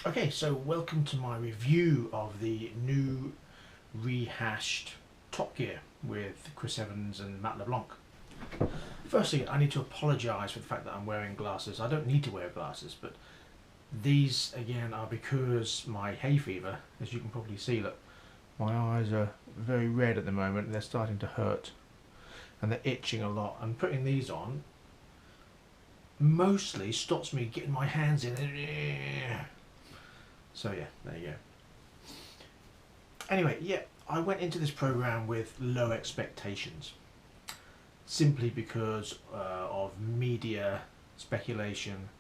Okay, so welcome to my review of the new rehashed Top Gear with Chris Evans and Matt LeBlanc. Firstly, I need to apologise for the fact that I'm wearing glasses. I don't need to wear glasses, but these again are because my hay fever, as you can probably see, look, my eyes are very red at the moment and they're starting to hurt and they're itching a lot. And putting these on mostly stops me getting my hands in. So yeah, there you go. Anyway, yeah, I went into this program with low expectations, simply because of media speculation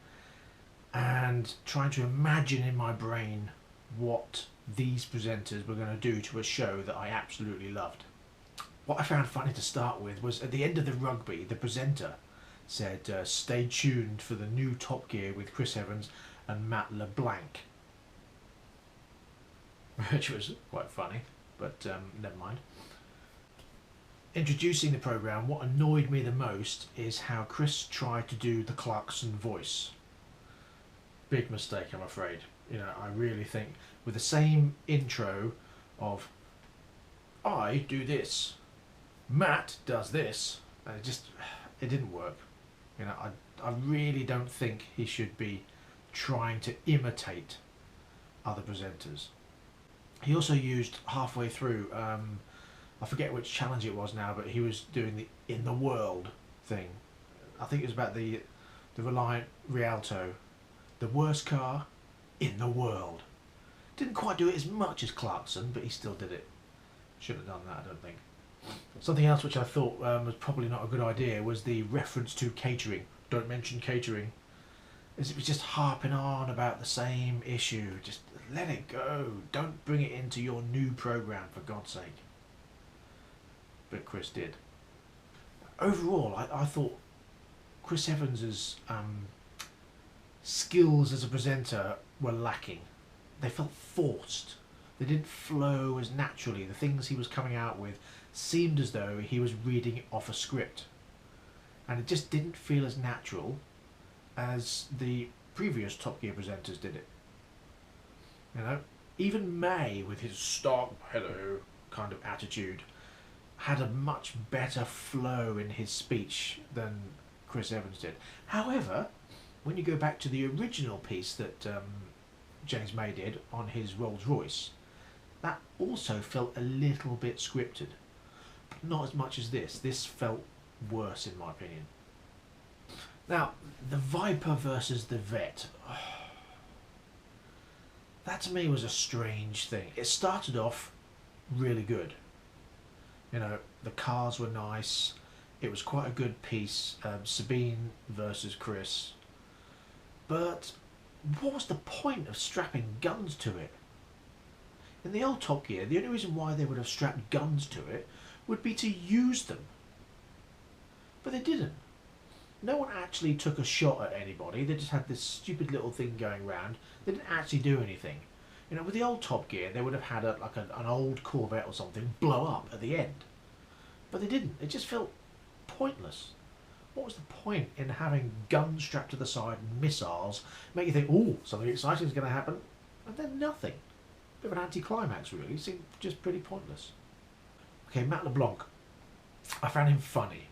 and trying to imagine in my brain what these presenters were going to do to a show that I absolutely loved. What I found funny to start with was at the end of the rugby, the presenter said, "Stay tuned for the new Top Gear with Chris Evans and Matt LeBlanc," which was quite funny, but never mind. Introducing the programme, what annoyed me the most is how Chris tried to do the Clarkson voice. Big mistake, I'm afraid. You know, I really think with the same intro of "I do this, Matt does this," and it didn't work. You know, I really don't think he should be trying to imitate other presenters. He also used halfway through, I forget which challenge it was now, but he was doing the "in the world" thing. I think it was about the Reliant Rialto, the worst car in the world. Didn't quite do it as much as Clarkson, but he still did it. Should have done that, I don't think. Something else which I thought was probably not a good idea was the reference to catering. Don't mention catering. As it was just harping on about the same issue. Just let it go. Don't bring it into your new programme, for God's sake. But Chris did. Overall, I thought Chris Evans's skills as a presenter were lacking. They felt forced. They didn't flow as naturally. The things he was coming out with seemed as though he was reading off a script. And it just didn't feel as natural as the previous Top Gear presenters did it. You know, even May, with his stop, hello kind of attitude, had a much better flow in his speech than Chris Evans did. However, when you go back to the original piece that James May did on his Rolls Royce, that also felt a little bit scripted. But not as much as this. This felt worse, in my opinion. Now, the Viper versus the Vet. That to me was a strange thing. It started off really good. You know, the cars were nice. It was quite a good piece. Sabine versus Chris. But what was the point of strapping guns to it? In the old Top Gear, the only reason why they would have strapped guns to it would be to use them. But they didn't. No one actually took a shot at anybody. They just had this stupid little thing going round. They didn't actually do anything. You know, with the old Top Gear, they would have had an old Corvette or something blow up at the end. But they didn't. It just felt pointless. What was the point in having guns strapped to the side and missiles, make you think, oh, something exciting is going to happen, and then nothing? Bit of an anticlimax, really. It seemed just pretty pointless. Okay, Matt LeBlanc. I found him funny.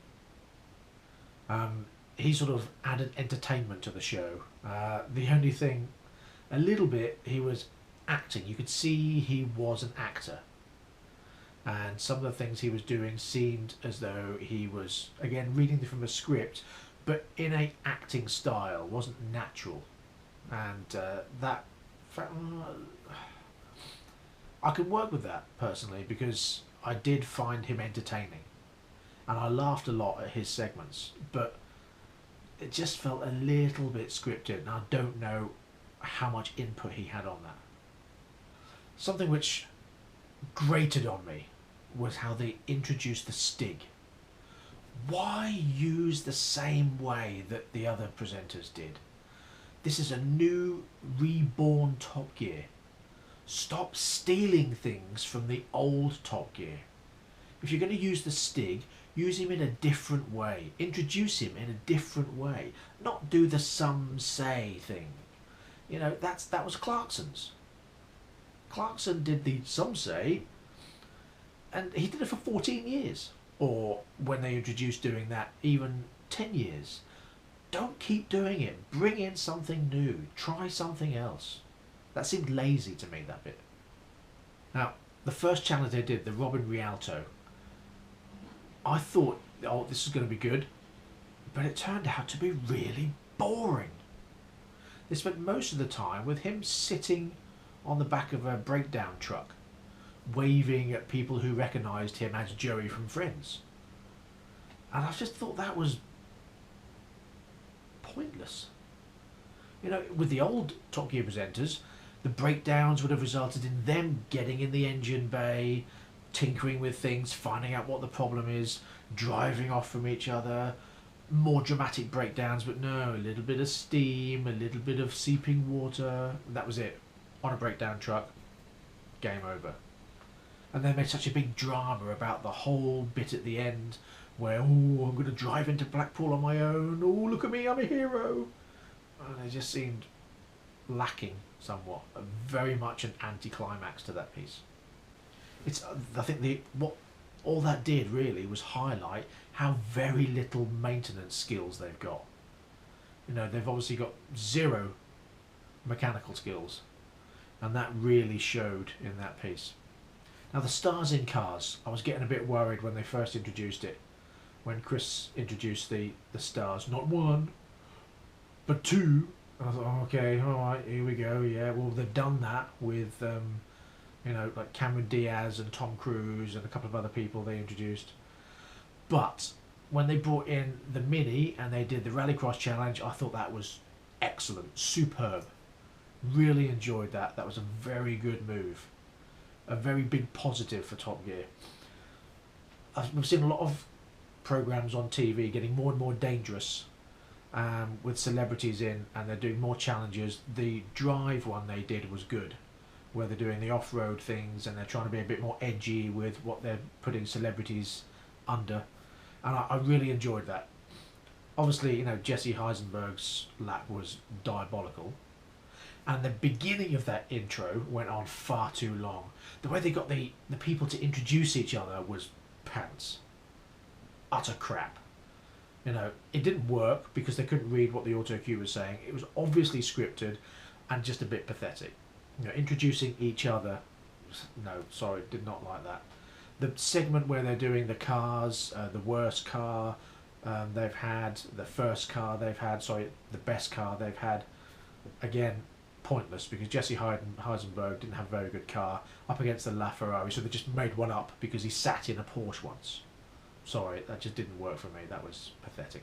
He sort of added entertainment to the show. The only thing, a little bit, he was acting. You could see he was an actor. And some of the things he was doing seemed as though he was, again, reading from a script, but in a acting style, wasn't natural. And that... I could work with that, personally, because I did find him entertaining. And I laughed a lot at his segments, but it just felt a little bit scripted, and I don't know how much input he had on that. Something which grated on me was how they introduced the Stig. Why use the same way that the other presenters did? This is a new, reborn Top Gear. Stop stealing things from the old Top Gear. If you're going to use the Stig, use him in a different way. Introduce him in a different way. Not do the some say thing. You know, that was Clarkson's. Clarkson did the, some say, and he did it for 14 years. Or when they introduced doing that, even 10 years. Don't keep doing it. Bring in something new. Try something else. That seemed lazy to me, that bit. Now, the first challenge they did, the Robin Rialto, I thought, oh, this is going to be good. But it turned out to be really boring. They spent most of the time with him sitting on the back of a breakdown truck, waving at people who recognised him as Joey from Friends. And I just thought that was pointless. You know, with the old Top Gear presenters, the breakdowns would have resulted in them getting in the engine bay, tinkering with things, finding out what the problem is, driving off from each other, more dramatic breakdowns, but no, a little bit of steam, a little bit of seeping water, that was it. On a breakdown truck, game over. And they made such a big drama about the whole bit at the end where, oh, I'm going to drive into Blackpool on my own, oh, look at me, I'm a hero. And it just seemed lacking somewhat, very much an anticlimax to that piece. It's, I think what all that did really was highlight how very little maintenance skills they've got. You know, they've obviously got zero mechanical skills, and that really showed in that piece. Now the stars in cars, I was getting a bit worried when they first introduced it. When Chris introduced the stars, not one, but two. I thought, oh, okay, alright, here we go, yeah, well they've done that with, you know, like Cameron Diaz and Tom Cruise and a couple of other people they introduced. But when they brought in the Mini and they did the Rallycross Challenge, I thought that was excellent, superb. Really enjoyed that. That was a very good move. A very big positive for Top Gear. We've seen a lot of programs on TV getting more and more dangerous with celebrities in, and they're doing more challenges. The Drive one they did was good, where they're doing the off-road things and they're trying to be a bit more edgy with what they're putting celebrities under, and I really enjoyed that. Obviously, you know, Jesse Heisenberg's lap was diabolical, and the beginning of that intro went on far too long. The way they got the people to introduce each other was pants. Utter crap. You know, it didn't work because they couldn't read what the auto cue was saying. It was obviously scripted and just a bit pathetic. You know, introducing each other, no, sorry, did not like that. The segment where they're doing the cars, the worst car they've had, the first car they've had, sorry, the best car they've had, again, pointless because Jesse Heisenberg didn't have a very good car up against the LaFerrari, so they just made one up because he sat in a Porsche once. Sorry, that just didn't work for me. That was pathetic.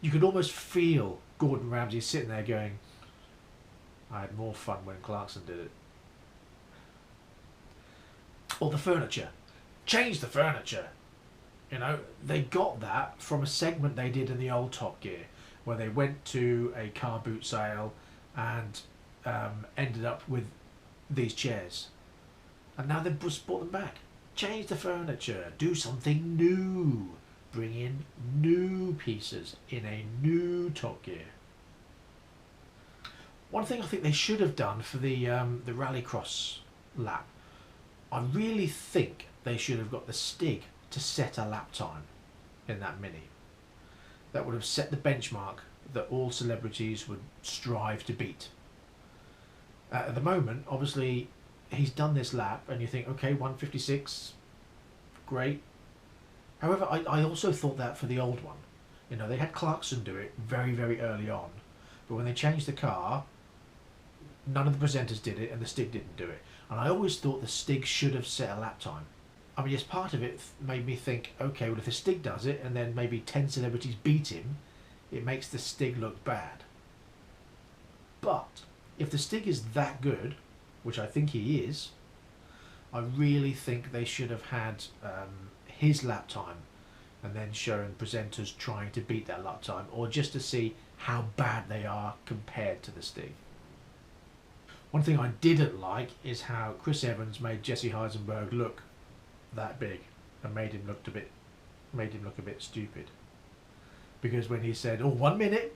You could almost feel Gordon Ramsay sitting there going, I had more fun when Clarkson did it. Or the furniture. Change the furniture. You know, they got that from a segment they did in the old Top Gear, where they went to a car boot sale and ended up with these chairs. And now they've just brought them back. Change the furniture. Do something new. Bring in new pieces in a new Top Gear. One thing I think they should have done for the Rallycross lap, I really think they should have got the Stig to set a lap time in that Mini. That would have set the benchmark that all celebrities would strive to beat. At the moment, obviously, he's done this lap and you think, okay, 1:56, great. However, I also thought that for the old one. You know, they had Clarkson do it very, very early on, but when they changed the car, none of the presenters did it and the Stig didn't do it. And I always thought the Stig should have set a lap time. I mean, yes, part of it made me think, okay, well, if the Stig does it and then maybe 10 celebrities beat him, it makes the Stig look bad. But if the Stig is that good, which I think he is, I really think they should have had his lap time and then shown presenters trying to beat that lap time, or just to see how bad they are compared to the Stig. One thing I didn't like is how Chris Evans made Jesse Heisenberg look that big and made him look a bit stupid. Because when he said, oh, 1 minute,